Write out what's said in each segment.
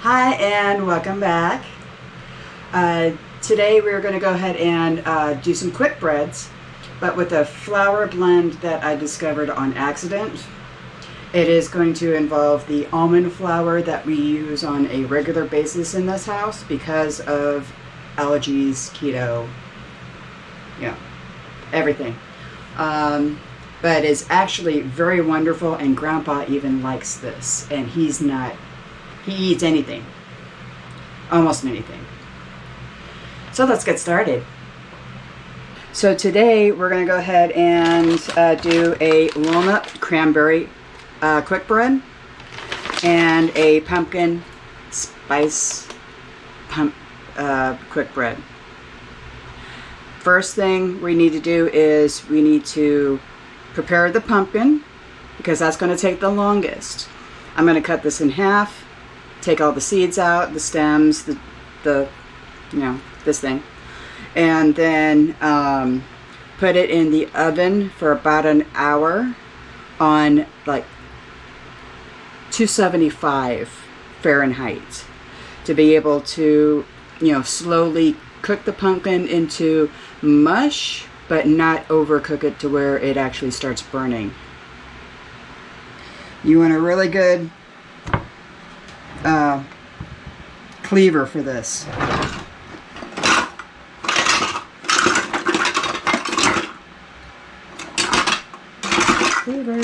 Hi and welcome back. Today we're going to go ahead and do some quick breads, but with a flour blend that I discovered on accident. It is going to involve the almond flour that we use on a regular basis in this house because of allergies, keto, everything. But it's actually very wonderful, and Grandpa even likes this, and he eats anything, almost anything. So let's get started. So today we're going to go ahead and do a walnut cranberry quick bread and a pumpkin spice quick bread. First thing we need to do is we need to prepare the pumpkin, because that's going to take the longest. I'm going to cut this in half, take all the seeds out, the stems, this thing, and then put it in the oven for about an hour on like 275 Fahrenheit to be able to, slowly cook the pumpkin into mush, but not overcook it to where it actually starts burning. You want a really good cleaver for this. Cleaver.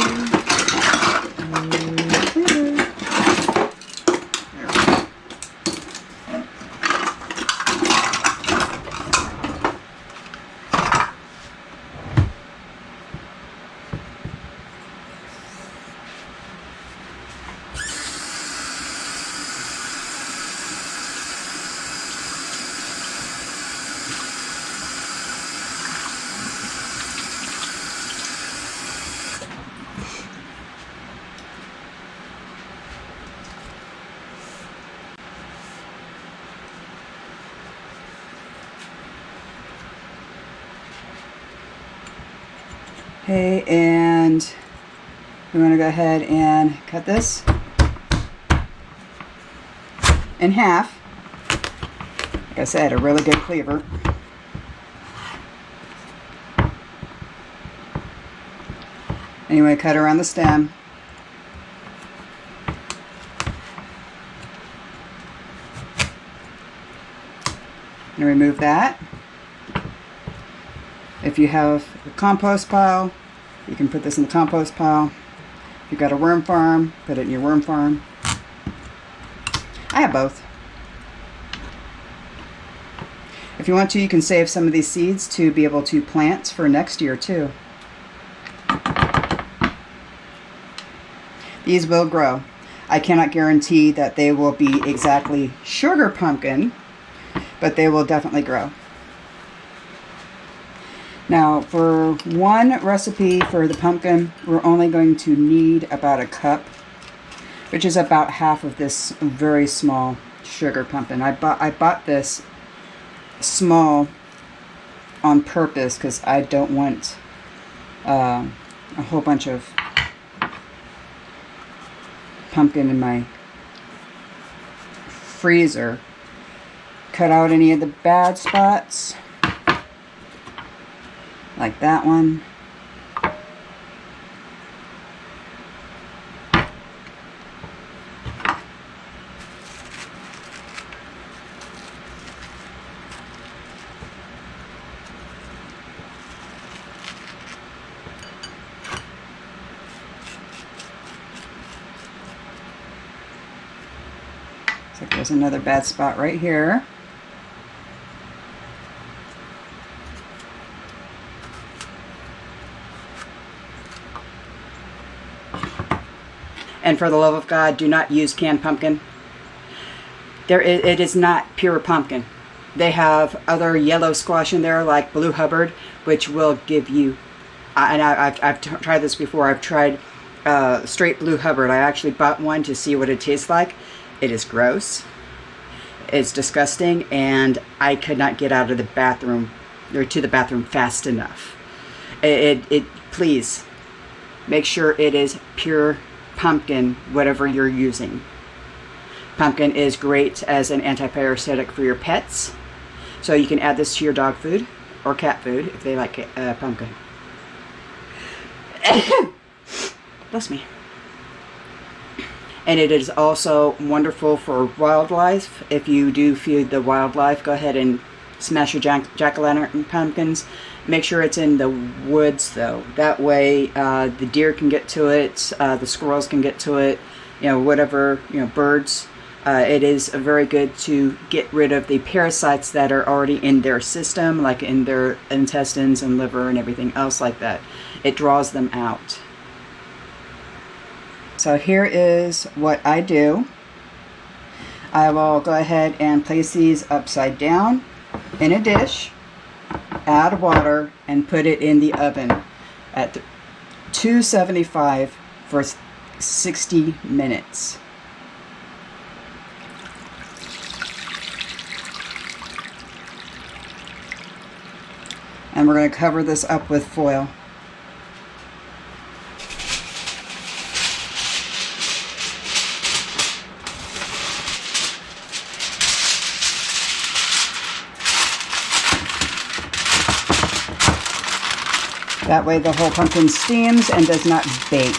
Okay, and we want to go ahead and cut this in half. Like I said, a really good cleaver. And you want to cut around the stem. And remove that. If you have a compost pile, you can put this in the compost pile. If you've got a worm farm, put it in your worm farm. I have both. If you want to, you can save some of these seeds to be able to plant for next year too. These will grow. I cannot guarantee that they will be exactly sugar pumpkin, but they will definitely grow. Now, for one recipe for the pumpkin, we're only going to need about a cup, which is about half of this very small sugar pumpkin. I bought this small on purpose because I don't want a whole bunch of pumpkin in my freezer. Cut out any of the bad spots, like that one. Looks like there's another bad spot right here. And for the love of God, do not use canned pumpkin. It is not pure pumpkin. They have other yellow squash in there, like Blue Hubbard, which will give you, and I've tried this before. I've tried straight Blue Hubbard. I actually bought one to see what it tastes like. It is gross. It's disgusting, and I could not get out of the bathroom, or to the bathroom fast enough. Please make sure it is pure pumpkin, whatever you're using. pumpkin is great as an anti-parasitic for your pets. So you can add this to your dog food or cat food if they like pumpkin. Bless me. And it is also wonderful for wildlife. If you do feed the wildlife, go ahead and smash your jack-o'-lantern pumpkins. Make sure it's in the woods though. That way the deer can get to it, the squirrels can get to it, whatever, birds. It is very good to get rid of the parasites that are already in their system, like in their intestines and liver and everything else like that. It draws them out. So here is what I do. I will go ahead and place these upside down in a dish, add water, and put it in the oven at 275 for 60 minutes. And we're going to cover this up with foil. That way the whole pumpkin steams and does not bake.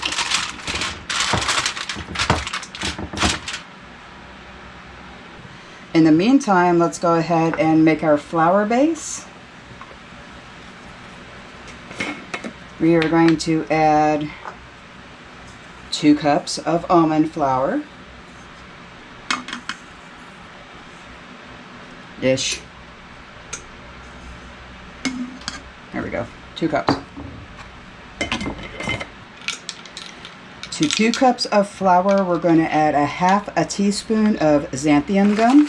In the meantime, let's go ahead and make our flour base. We are going to add 2 cups of almond flour. Ish. There we go. 2 cups. To 2 cups of flour, we're going to add 1/2 teaspoon of xanthan gum.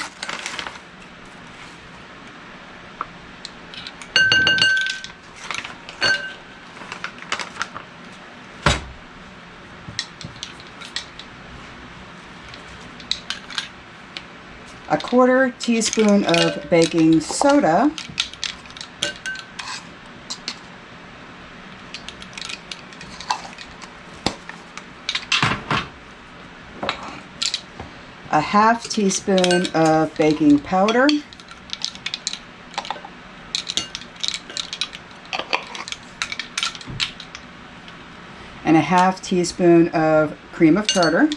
A 1/4 teaspoon of baking soda. A 1/2 teaspoon of baking powder. And a 1/2 teaspoon of cream of tartar.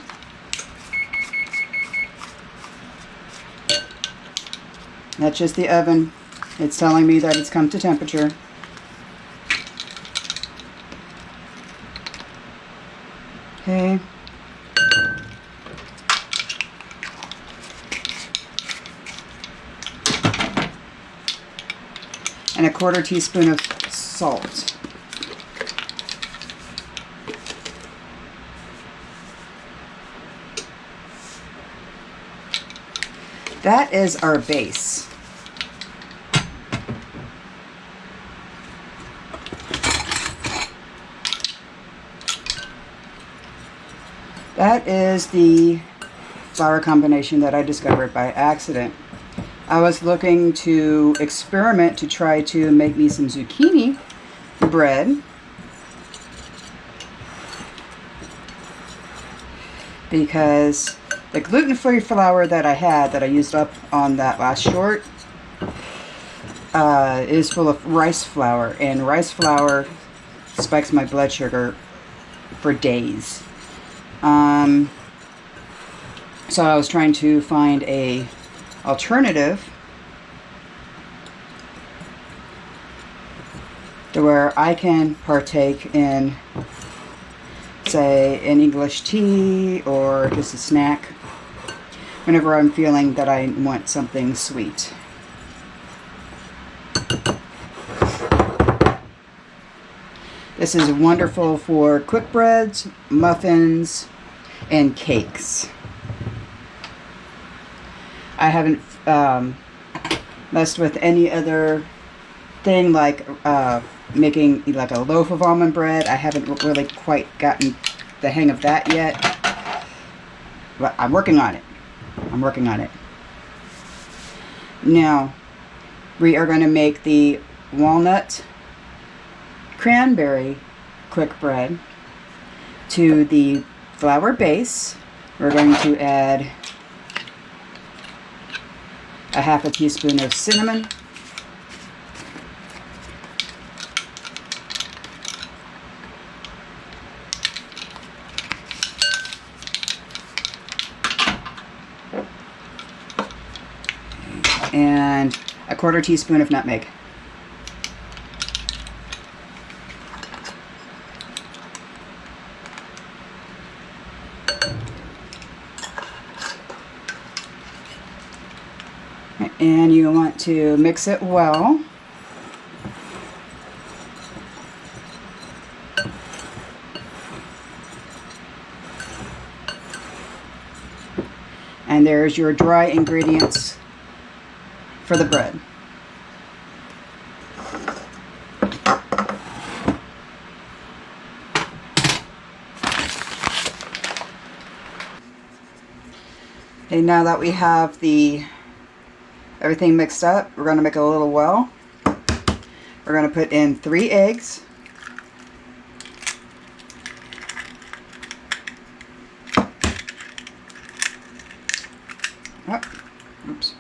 That's just the oven. It's telling me that it's come to temperature. Okay. And a 1/4 teaspoon of salt. That is our base. That is the flour combination that I discovered by accident. I was looking to experiment to try to make me some zucchini bread. Because the gluten-free flour that I had, that I used up on that last short, is full of rice flour. And rice flour spikes my blood sugar for days. So I was trying to find a alternative to where I can partake in, say, an English tea or just a snack whenever I'm feeling that I want something sweet. This is wonderful for quick breads, muffins, and cakes. I haven't messed with any other thing like making like a loaf of almond bread. I haven't really quite gotten the hang of that yet, but I'm working on it. I'm working on it. Now, we are going to make the walnut cranberry quick bread. To the flour base, we're going to add a half a teaspoon of cinnamon, and a quarter teaspoon of nutmeg. And you want to mix it well. And there's your dry ingredients for the bread. Okay, now that we have everything mixed up, we're going to make a little well. We're going to put in 3 eggs. Oh, oops.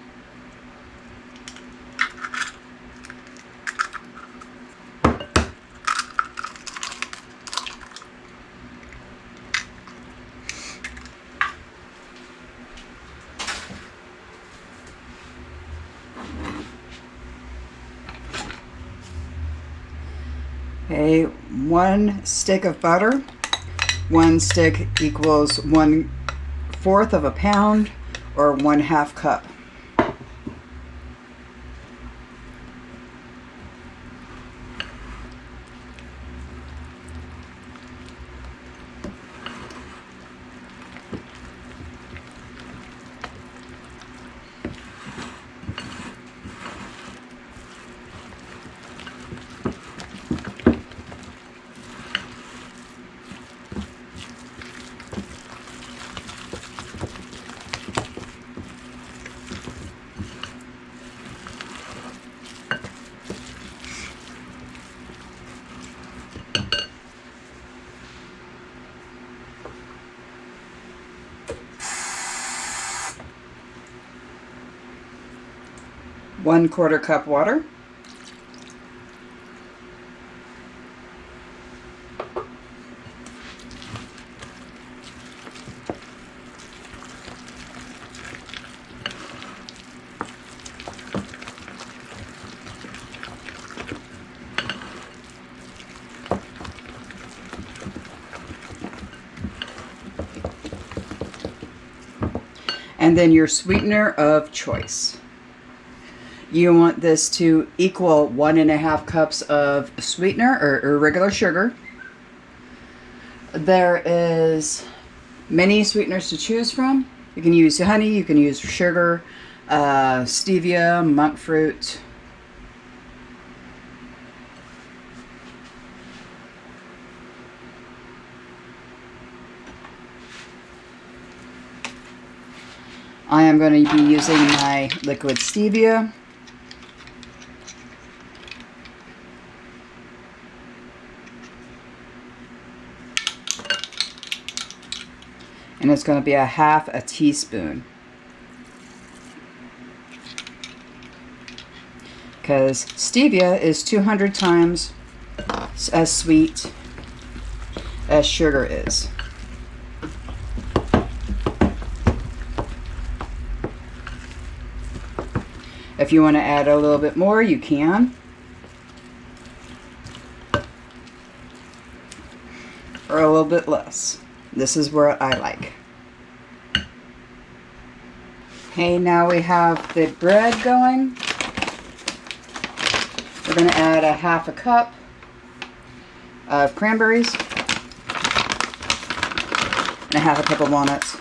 Okay, 1 stick of butter. 1 stick equals 1/4 of a pound, or 1/2 cup. One-quarter cup water. And then your sweetener of choice. You want this to equal 1.5 cups of sweetener or regular sugar. There is many sweeteners to choose from. You can use honey, you can use sugar, stevia, monk fruit. I am going to be using my liquid stevia. And it's going to be a 1/2 teaspoon. Because stevia is 200 times as sweet as sugar is. If you want to add a little bit more, you can. Or a little bit less. This is what I like. Okay, now we have the bread going. We're going to add a 1/2 cup of cranberries and a 1/2 cup of walnuts.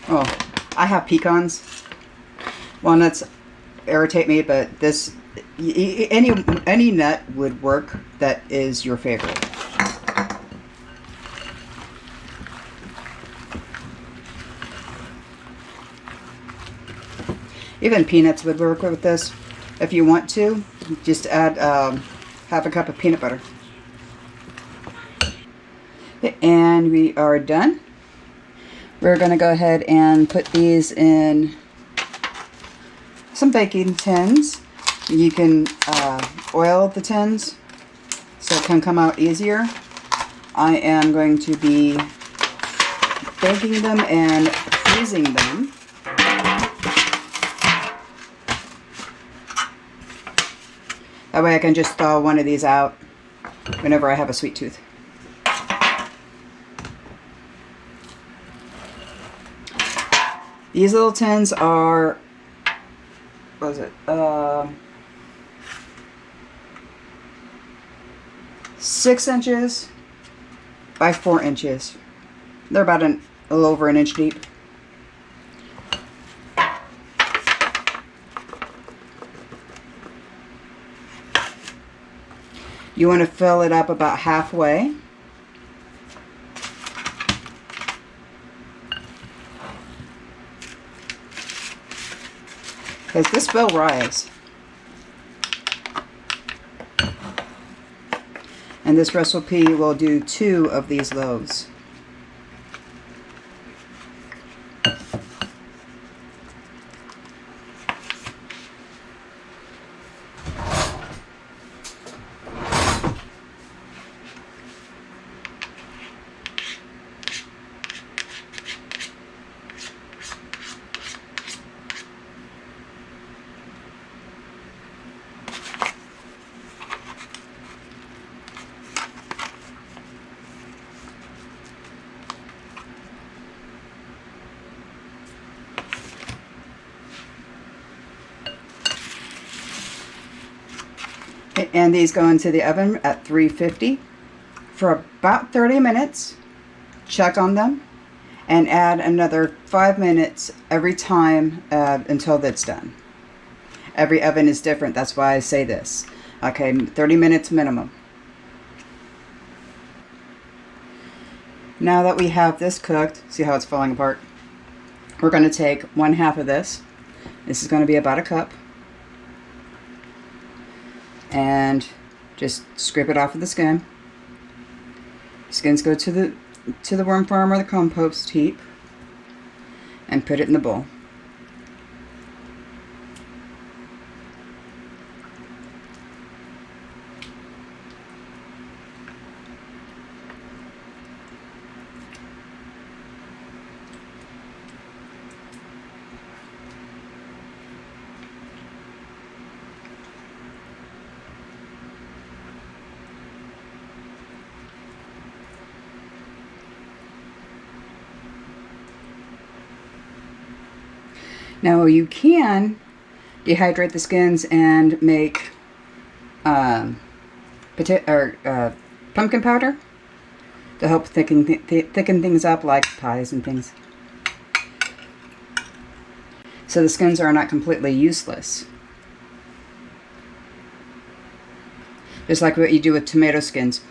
Oh, I have pecans. Walnuts irritate me, but this any nut would work that is your favorite. Even peanuts would work with this. If you want to, just add 1/2 cup of peanut butter. And we are done. We're going to go ahead and put these in some baking tins. You can oil the tins so it can come out easier. I am going to be baking them and freezing them. That way I can just thaw one of these out whenever I have a sweet tooth. These little tins are, what is it? 6 inches by 4 inches. They're about a little over an inch deep. You want to fill it up about halfway. Because this will rise. And this recipe will do 2 of these loaves. And these go into the oven at 350 for about 30 minutes. Check on them and add another 5 minutes every time until that's done. Every oven is different, that's why I say this. Okay, 30 minutes minimum. Now that we have this cooked, see how it's falling apart? We're going to take 1/2 of this. This is going to be about a cup. And just scrape it off of the skin. Skins go to the worm farm or the compost heap, and put it in the bowl. Now you can dehydrate the skins and make pumpkin powder to help thicken things up, like pies and things. So the skins are not completely useless. Just like what you do with tomato skins.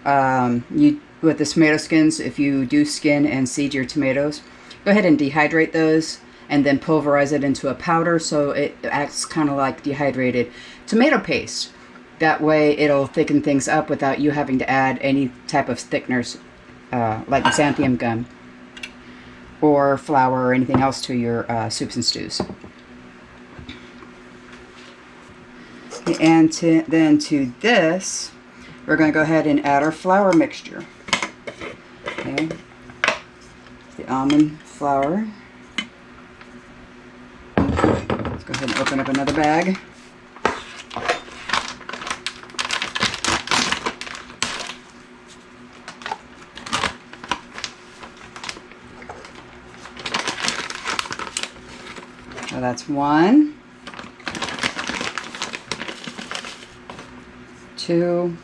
With the tomato skins, if you do skin and seed your tomatoes, go ahead and dehydrate those and then pulverize it into a powder so it acts kind of like dehydrated tomato paste. That way it'll thicken things up without you having to add any type of thickeners like xanthium gum or flour or anything else to your soups and stews. And then to this, we're going to go ahead and add our flour mixture. Okay, the almond flour. Let's go ahead and open up another bag. So that's 1, 2,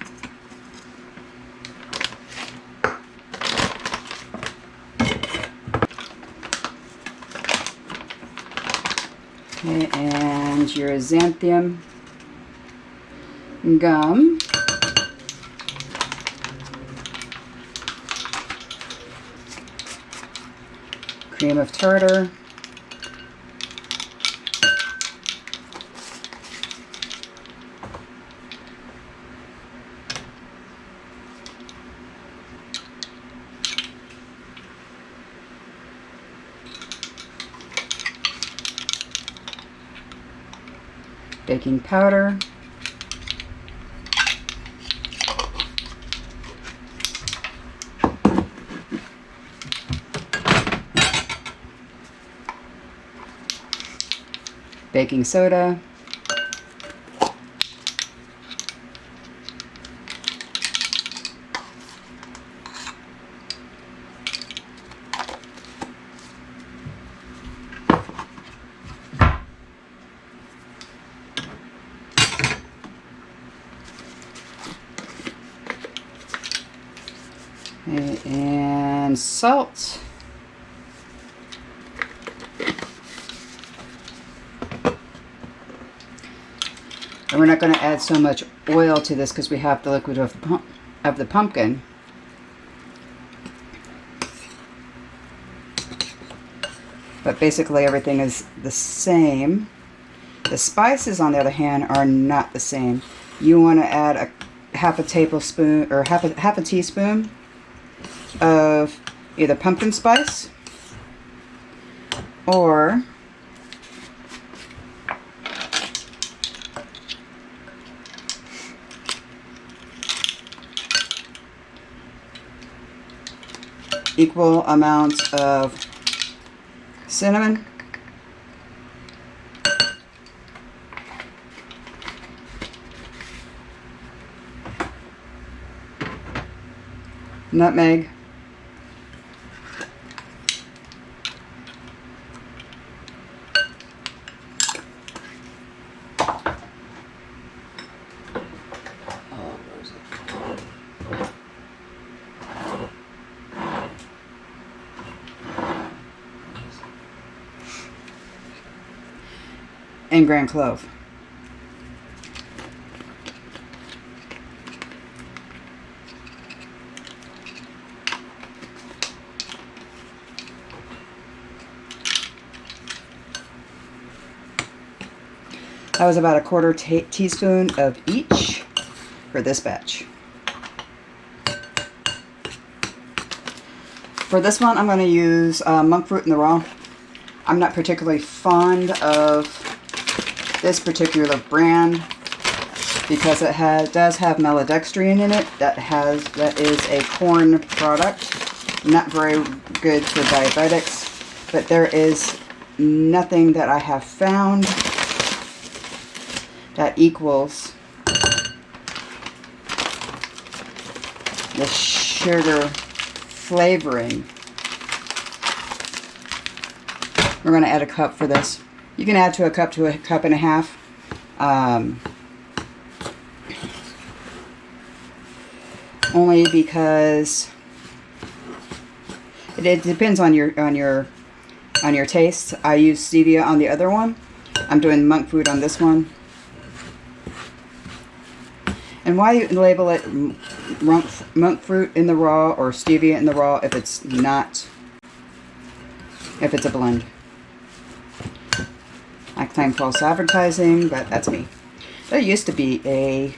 3, and your xanthium gum. Cream of tartar. baking powder, baking soda, and salt. And we're not going to add so much oil to this because we have the liquid of the pumpkin. But basically everything is the same. The spices, on the other hand, are not the same. You want to add a half a tablespoon or half a teaspoon of either pumpkin spice or equal amount of cinnamon, nutmeg, and ground clove. That was about a quarter teaspoon of each for this batch. For this one, I'm going to use monk fruit in the raw. I'm not particularly fond of this particular brand because it does have maltodextrin in it. That is a corn product. Not very good for diabetics, but there is nothing that I have found that equals the sugar flavoring. We're going to add a cup for this. You can add to a cup and a half. Only because it depends on your taste. I use stevia on the other one. I'm doing monk fruit on this one. And why you label it monk fruit in the raw or stevia in the raw if it's a blend? I claim false advertising, but that's me. There used to be a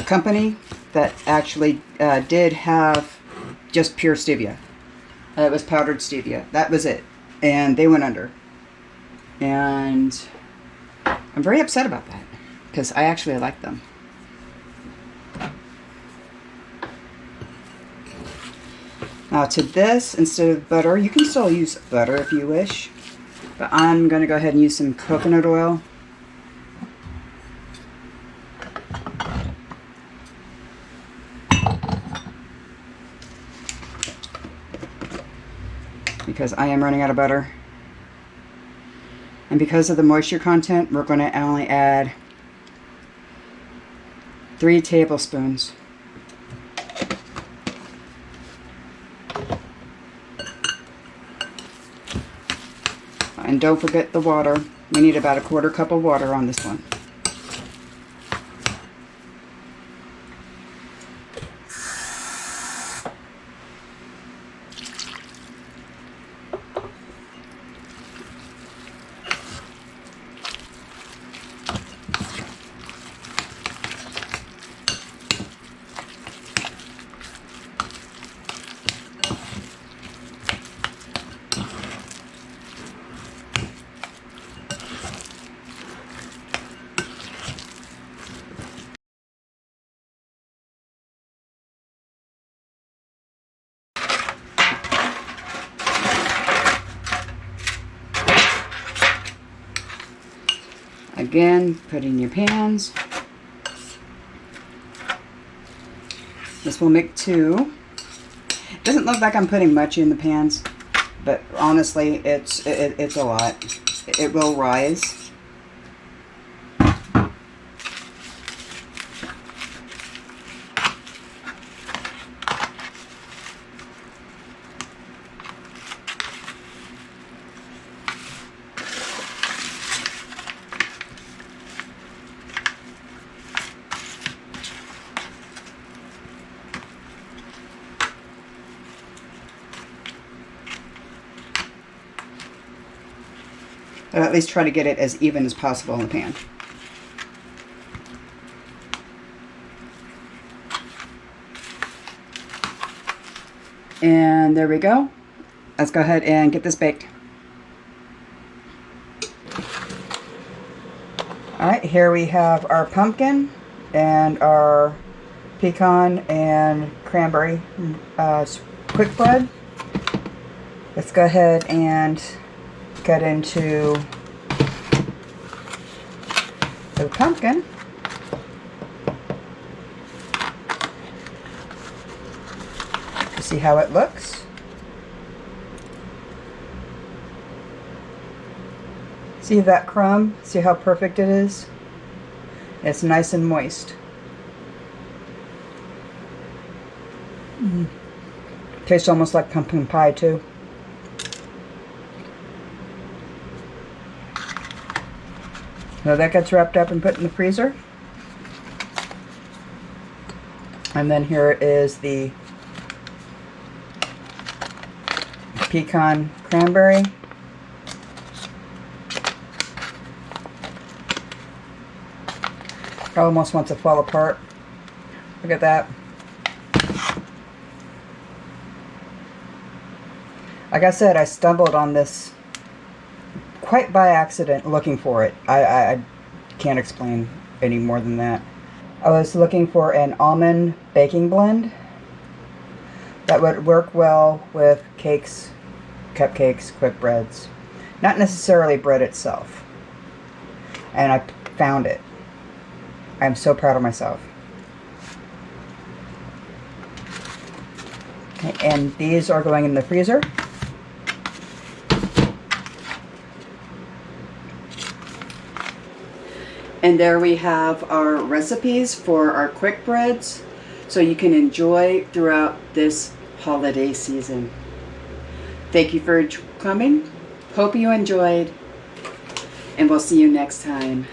company that actually did have just pure stevia. It was powdered stevia. That was it. And they went under. And I'm very upset about that because I actually like them. Now to this, instead of butter, you can still use butter if you wish. But I'm going to go ahead and use some coconut oil. Because I am running out of butter. And because of the moisture content, we're going to only add 3 tablespoons. And don't forget the water. We need about a quarter cup of water on this one. Again, put in your pans. This will make 2. It doesn't look like I'm putting much in the pans, but honestly, it's a lot. It will rise. But at least try to get it as even as possible in the pan. And there we go. Let's go ahead and get this baked. Alright, here we have our pumpkin and our pecan and cranberry quick bread. Let's go ahead and cut into the pumpkin. See how it looks. See that crumb? See how perfect it is? It's nice and moist. Tastes almost like pumpkin pie too. So that gets wrapped up and put in the freezer. And then here is the pecan cranberry. It almost wants to fall apart. Look at that. Like I said, I stumbled on this quite by accident looking for it. I can't explain any more than that. I was looking for an almond baking blend that would work well with cakes, cupcakes, quick breads. Not necessarily bread itself. And I found it. I'm so proud of myself. Okay, and these are going in the freezer. And there we have our recipes for our quick breads, so you can enjoy throughout this holiday season. Thank you for coming. Hope you enjoyed, and we'll see you next time.